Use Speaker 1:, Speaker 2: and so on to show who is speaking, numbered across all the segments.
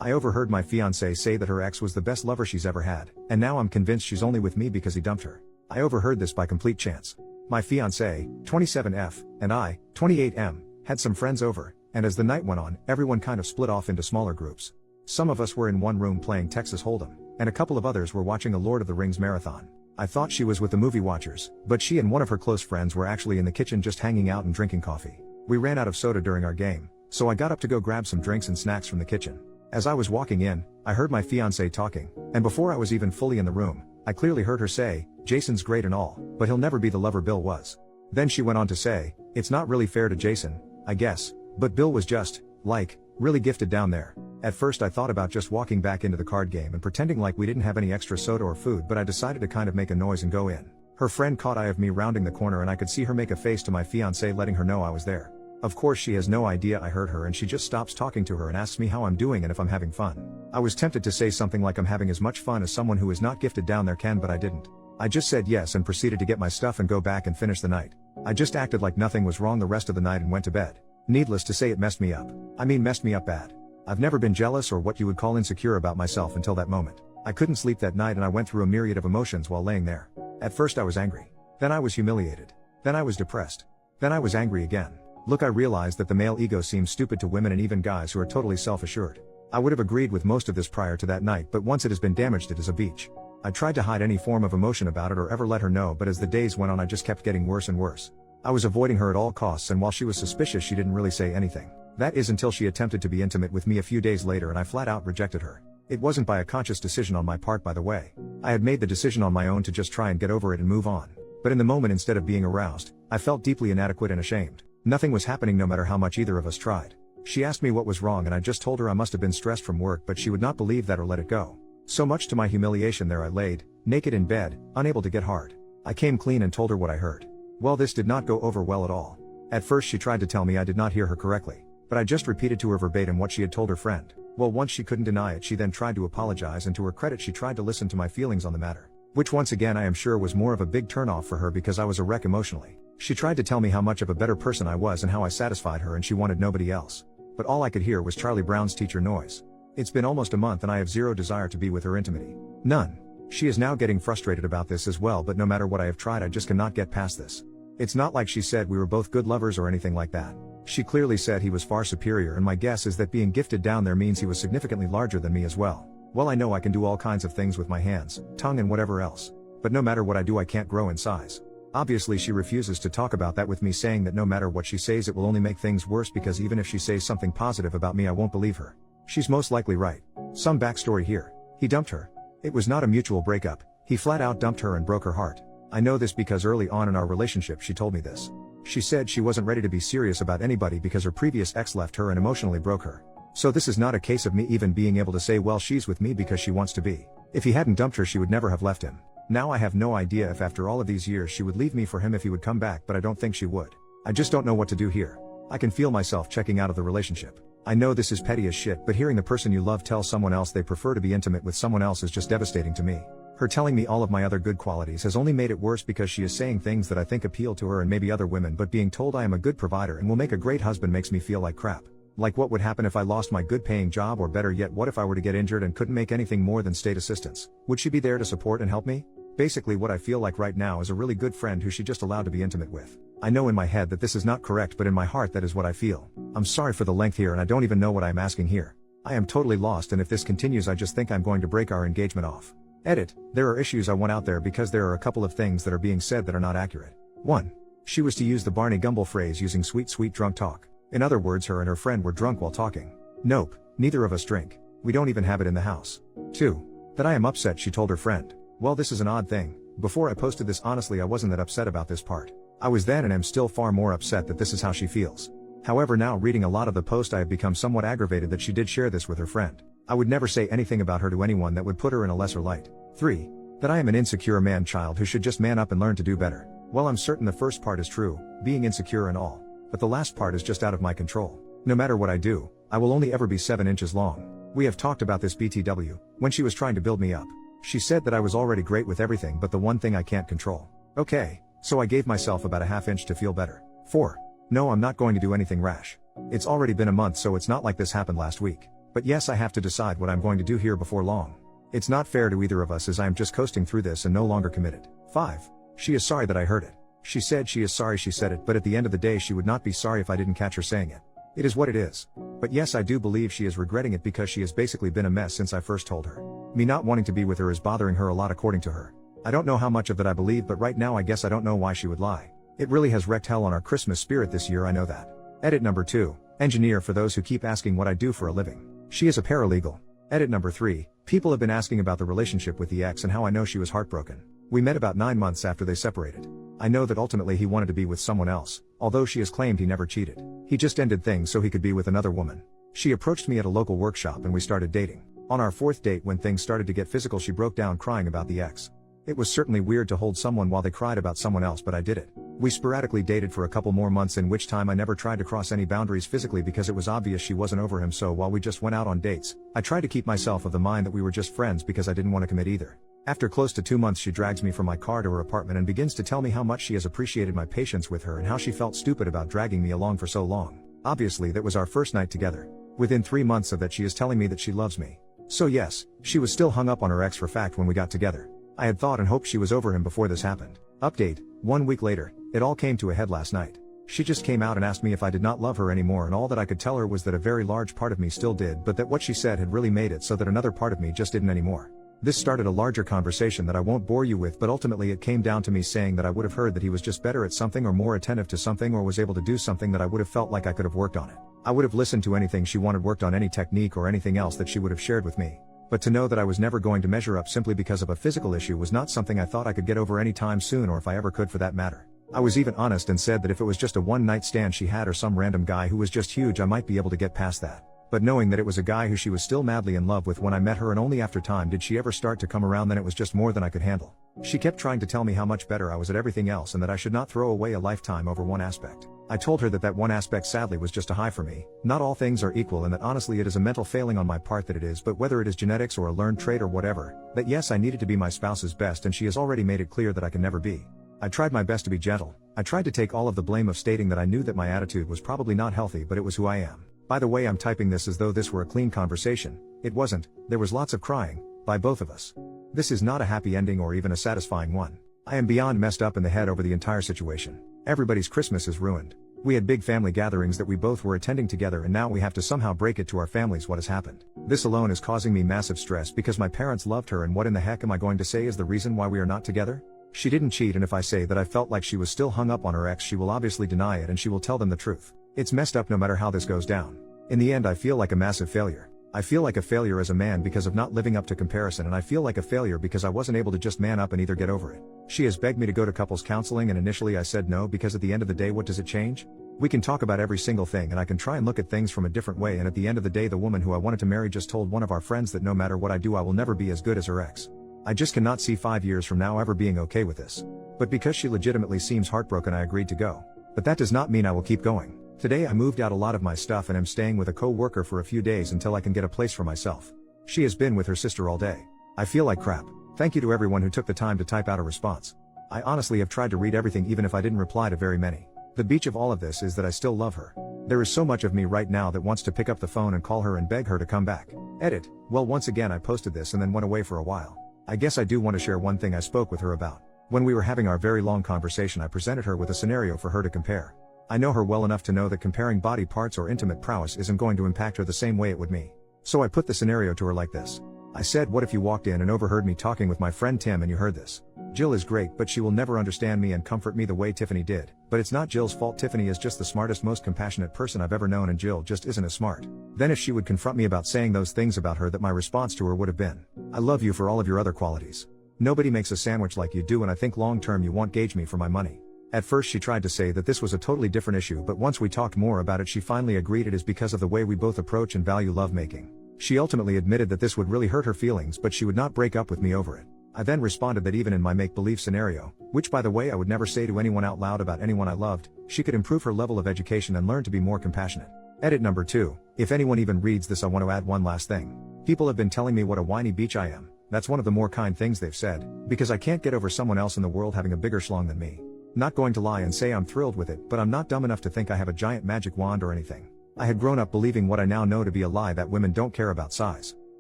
Speaker 1: I overheard my fiancée say that her ex was the best lover she's ever had, and now I'm convinced she's only with me because he dumped her. I overheard this by complete chance. My fiancée, 27F, and I, 28M, had some friends over, and as the night went on, everyone kind of split off into smaller groups. Some of us were in one room playing Texas Hold'em, and a couple of others were watching a Lord of the Rings marathon. I thought she was with the movie watchers, but she and one of her close friends were actually in the kitchen just hanging out and drinking coffee. We ran out of soda during our game, so I got up to go grab some drinks and snacks from the kitchen. As I was walking in, I heard my fiancée talking, and before I was even fully in the room, I clearly heard her say, "Jason's great and all, but he'll never be the lover Bill was." Then she went on to say, "It's not really fair to Jason, I guess, but Bill was just, like, really gifted down there." At first I thought about just walking back into the card game and pretending like we didn't have any extra soda or food, but I decided to kind of make a noise and go in. Her friend caught eye of me rounding the corner and I could see her make a face to my fiancé letting her know I was there. Of course she has no idea I heard her and she just stops talking to her and asks me how I'm doing and if I'm having fun. I was tempted to say something like I'm having as much fun as someone who is not gifted down there can, but I didn't. I just said yes and proceeded to get my stuff and go back and finish the night. I just acted like nothing was wrong the rest of the night and went to bed. Needless to say, it messed me up. I mean, messed me up bad. I've never been jealous or what you would call insecure about myself until that moment. I couldn't sleep that night and I went through a myriad of emotions while laying there. At first I was angry. Then I was humiliated. Then I was depressed. Then I was angry again. Look, I realized that the male ego seems stupid to women and even guys who are totally self-assured. I would have agreed with most of this prior to that night, but once it has been damaged, it is a beach. I tried to hide any form of emotion about it or ever let her know, but as the days went on I just kept getting worse and worse. I was avoiding her at all costs, and while she was suspicious she didn't really say anything. That is until she attempted to be intimate with me a few days later and I flat out rejected her. It wasn't by a conscious decision on my part, by the way. I had made the decision on my own to just try and get over it and move on. But in the moment, instead of being aroused, I felt deeply inadequate and ashamed. Nothing was happening no matter how much either of us tried. She asked me what was wrong and I just told her I must have been stressed from work, but she would not believe that or let it go. So much to my humiliation, there I laid, naked in bed, unable to get hard. I came clean and told her what I heard. Well, this did not go over well at all. At first she tried to tell me I did not hear her correctly, but I just repeated to her verbatim what she had told her friend. Well, once she couldn't deny it, she then tried to apologize, and to her credit she tried to listen to my feelings on the matter. Which once again I am sure was more of a big turnoff for her because I was a wreck emotionally. She tried to tell me how much of a better person I was and how I satisfied her, and she wanted nobody else. But all I could hear was Charlie Brown's teacher noise. It's been almost a month and I have zero desire to be with her intimately. None. She is now getting frustrated about this as well, but no matter what I have tried I just cannot get past this. It's not like she said we were both good lovers or anything like that. She clearly said he was far superior, and my guess is that being gifted down there means he was significantly larger than me as well. Well, I know I can do all kinds of things with my hands, tongue and whatever else. But no matter what I do I can't grow in size. Obviously she refuses to talk about that with me, saying that no matter what she says it will only make things worse, because even if she says something positive about me I won't believe her. She's most likely right. Some backstory here. He dumped her. It was not a mutual breakup. He flat out dumped her and broke her heart. I know this because early on in our relationship she told me this. She said she wasn't ready to be serious about anybody because her previous ex left her and emotionally broke her. So this is not a case of me even being able to say, well, she's with me because she wants to be. If he hadn't dumped her she would never have left him. Now I have no idea if after all of these years she would leave me for him if he would come back, but I don't think she would. I just don't know what to do here. I can feel myself checking out of the relationship. I know this is petty as shit, but hearing the person you love tell someone else they prefer to be intimate with someone else is just devastating to me. Her telling me all of my other good qualities has only made it worse because she is saying things that I think appeal to her and maybe other women, but being told I am a good provider and will make a great husband makes me feel like crap. Like what would happen if I lost my good paying job, or better yet, what if I were to get injured and couldn't make anything more than state assistance? Would she be there to support and help me? Basically what I feel like right now is a really good friend who she just allowed to be intimate with. I know in my head that this is not correct, but in my heart that is what I feel. I'm sorry for the length here and I don't even know what I'm asking here. I am totally lost, and if this continues I just think I'm going to break our engagement off. Edit. There are issues I want out there because there are a couple of things that are being said that are not accurate. 1. She was to use the Barney Gumble phrase using sweet drunk talk. In other words, her and her friend were drunk while talking. Nope, neither of us drink. We don't even have it in the house. 2. That I am upset, she told her friend. Well, this is an odd thing. Before I posted this, honestly I wasn't that upset about this part. I was then and am still far more upset that this is how she feels. However, now reading a lot of the post I have become somewhat aggravated that she did share this with her friend. I would never say anything about her to anyone that would put her in a lesser light. 3. That I am an insecure man-child who should just man up and learn to do better. Well, I'm certain the first part is true, being insecure and all. But the last part is just out of my control. No matter what I do, I will only ever be 7 inches long. We have talked about this BTW, when she was trying to build me up. She said that I was already great with everything but the one thing I can't control. Okay, so I gave myself about a ½ inch to feel better. 4. No, I'm not going to do anything rash. It's already been a month, so it's not like this happened last week. But yes, I have to decide what I'm going to do here before long. It's not fair to either of us as I am just coasting through this and no longer committed. 5. She is sorry that I heard it. She said she is sorry she said it, but at the end of the day she would not be sorry if I didn't catch her saying it. It is what it is. But yes, I do believe she is regretting it because she has basically been a mess since I first told her. Me not wanting to be with her is bothering her a lot according to her. I don't know how much of that I believe, but right now I guess I don't know why she would lie. It really has wrecked hell on our Christmas spirit this year, I know that. Edit number 2. Engineer, for those who keep asking what I do for a living. She is a paralegal. Edit number 3. People have been asking about the relationship with the ex and how I know she was heartbroken. We met about 9 months after they separated. I know that ultimately he wanted to be with someone else, although she has claimed he never cheated. He just ended things so he could be with another woman. She approached me at a local workshop and we started dating. On our 4th date, when things started to get physical, she broke down crying about the ex. It was certainly weird to hold someone while they cried about someone else, but I did it. We sporadically dated for a couple more months, in which time I never tried to cross any boundaries physically because it was obvious she wasn't over him, so while we just went out on dates, I tried to keep myself of the mind that we were just friends because I didn't want to commit either. After close to 2 months, she drags me from my car to her apartment and begins to tell me how much she has appreciated my patience with her and how she felt stupid about dragging me along for so long. Obviously that was our first night together. Within 3 months of that she is telling me that she loves me. So yes, she was still hung up on her ex for fact when we got together. I had thought and hoped she was over him before this happened. Update, 1 week later, it all came to a head last night. She just came out and asked me if I did not love her anymore, and all that I could tell her was that a very large part of me still did, but that what she said had really made it so that another part of me just didn't anymore. This started a larger conversation that I won't bore you with, but ultimately it came down to me saying that I would have heard that he was just better at something or more attentive to something or was able to do something that I would have felt like I could have worked on it. I would have listened to anything she wanted worked on, any technique or anything else that she would have shared with me. But to know that I was never going to measure up simply because of a physical issue was not something I thought I could get over any time soon, or if I ever could for that matter. I was even honest and said that if it was just a one-night stand she had or some random guy who was just huge, I might be able to get past that. But knowing that it was a guy who she was still madly in love with when I met her, and only after time did she ever start to come around, then it was just more than I could handle. She kept trying to tell me how much better I was at everything else and that I should not throw away a lifetime over one aspect. I told her that that one aspect sadly was just a high for me. Not all things are equal, and that honestly it is a mental failing on my part that it is, but whether it is genetics or a learned trait or whatever, that yes, I needed to be my spouse's best, and she has already made it clear that I can never be. I tried my best to be gentle. I tried to take all of the blame of stating that I knew that my attitude was probably not healthy, but it was who I am. By the way, I'm typing this as though this were a clean conversation. It wasn't. There was lots of crying, by both of us. This is not a happy ending or even a satisfying one. I am beyond messed up in the head over the entire situation. Everybody's Christmas is ruined. We had big family gatherings that we both were attending together, and now we have to somehow break it to our families what has happened. This alone is causing me massive stress because my parents loved her, and what in the heck am I going to say is the reason why we are not together? She didn't cheat, and if I say that I felt like she was still hung up on her ex, she will obviously deny it and she will tell them the truth. It's messed up no matter how this goes down. In the end, I feel like a massive failure. I feel like a failure as a man because of not living up to comparison, and I feel like a failure because I wasn't able to just man up and either get over it. She has begged me to go to couples counseling, and initially I said no because at the end of the day, what does it change? We can talk about every single thing and I can try and look at things from a different way, and at the end of the day, the woman who I wanted to marry just told one of our friends that no matter what I do, I will never be as good as her ex. I just cannot see 5 years from now ever being okay with this. But because she legitimately seems heartbroken, I agreed to go. But that does not mean I will keep going. Today I moved out a lot of my stuff and am staying with a co-worker for a few days until I can get a place for myself. She has been with her sister all day. I feel like crap. Thank you to everyone who took the time to type out a response. I honestly have tried to read everything, even if I didn't reply to very many. The beach of all of this is that I still love her. There is so much of me right now that wants to pick up the phone and call her and beg her to come back. Edit. Well, once again I posted this and then went away for a while. I guess I do want to share one thing I spoke with her about. When we were having our very long conversation, I presented her with a scenario for her to compare. I know her well enough to know that comparing body parts or intimate prowess isn't going to impact her the same way it would me. So I put the scenario to her like this. I said, what if you walked in and overheard me talking with my friend Tim and you heard this? Jill is great, but she will never understand me and comfort me the way Tiffany did. But it's not Jill's fault. Tiffany is just the smartest, most compassionate person I've ever known, and Jill just isn't as smart. Then if she would confront me about saying those things about her, that my response to her would have been, I love you for all of your other qualities. Nobody makes a sandwich like you do, and I think long term you won't gauge me for my money. At first she tried to say that this was a totally different issue, but once we talked more about it, she finally agreed it is because of the way we both approach and value lovemaking. She ultimately admitted that this would really hurt her feelings, but she would not break up with me over it. I then responded that even in my make-believe scenario, which by the way I would never say to anyone out loud about anyone I loved, she could improve her level of education and learn to be more compassionate. Edit number 2. If anyone even reads this, I want to add one last thing. People have been telling me what a whiny bitch I am. That's one of the more kind things they've said, because I can't get over someone else in the world having a bigger schlong than me. Not going to lie and say I'm thrilled with it, but I'm not dumb enough to think I have a giant magic wand or anything. I had grown up believing what I now know to be a lie, that women don't care about size.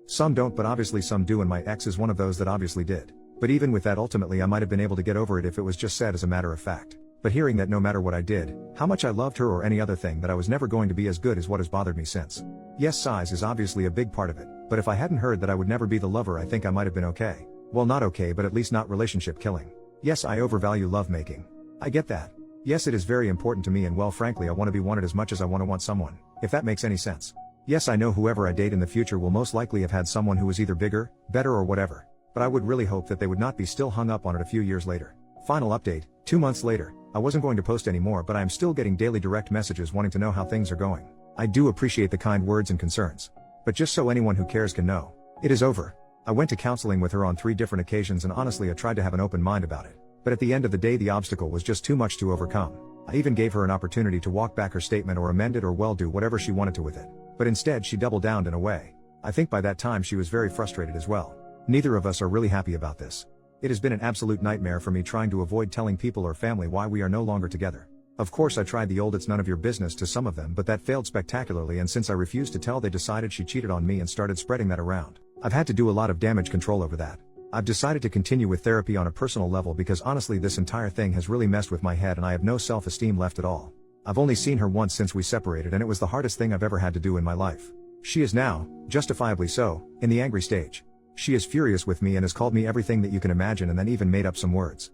Speaker 1: Some don't, but obviously some do, and my ex is one of those that obviously did. But even with that, ultimately I might have been able to get over it if it was just said as a matter of fact. But hearing that no matter what I did, how much I loved her or any other thing, that I was never going to be as good, is what has bothered me since. Yes, size is obviously a big part of it, but if I hadn't heard that I would never be the lover, I think I might have been okay. Well, not okay, but at least not relationship killing. Yes, I overvalue lovemaking. I get that. Yes, it is very important to me, and well, frankly, I want to be wanted as much as I want someone, if that makes any sense. Yes, I know whoever I date in the future will most likely have had someone who is either bigger, better, or whatever, but I would really hope that they would not be still hung up on it a few years later. Final update, 2 months later. I wasn't going to post anymore, but I am still getting daily direct messages wanting to know how things are going. I do appreciate the kind words and concerns. But just so anyone who cares can know, it is over. I went to counseling with her on 3 different occasions, and honestly I tried to have an open mind about it. But at the end of the day, the obstacle was just too much to overcome. I even gave her an opportunity to walk back her statement or amend it or well, do whatever she wanted to with it. But instead she doubled down in a way. I think by that time she was very frustrated as well. Neither of us are really happy about this. It has been an absolute nightmare for me trying to avoid telling people or family why we are no longer together. Of course I tried the old "it's none of your business" to some of them, but that failed spectacularly, and since I refused to tell, they decided she cheated on me and started spreading that around. I've had to do a lot of damage control over that. I've decided to continue with therapy on a personal level because honestly this entire thing has really messed with my head and I have no self-esteem left at all. I've only seen her once since we separated, and it was the hardest thing I've ever had to do in my life. She is now, justifiably so, in the angry stage. She is furious with me and has called me everything that you can imagine, and then even made up some words.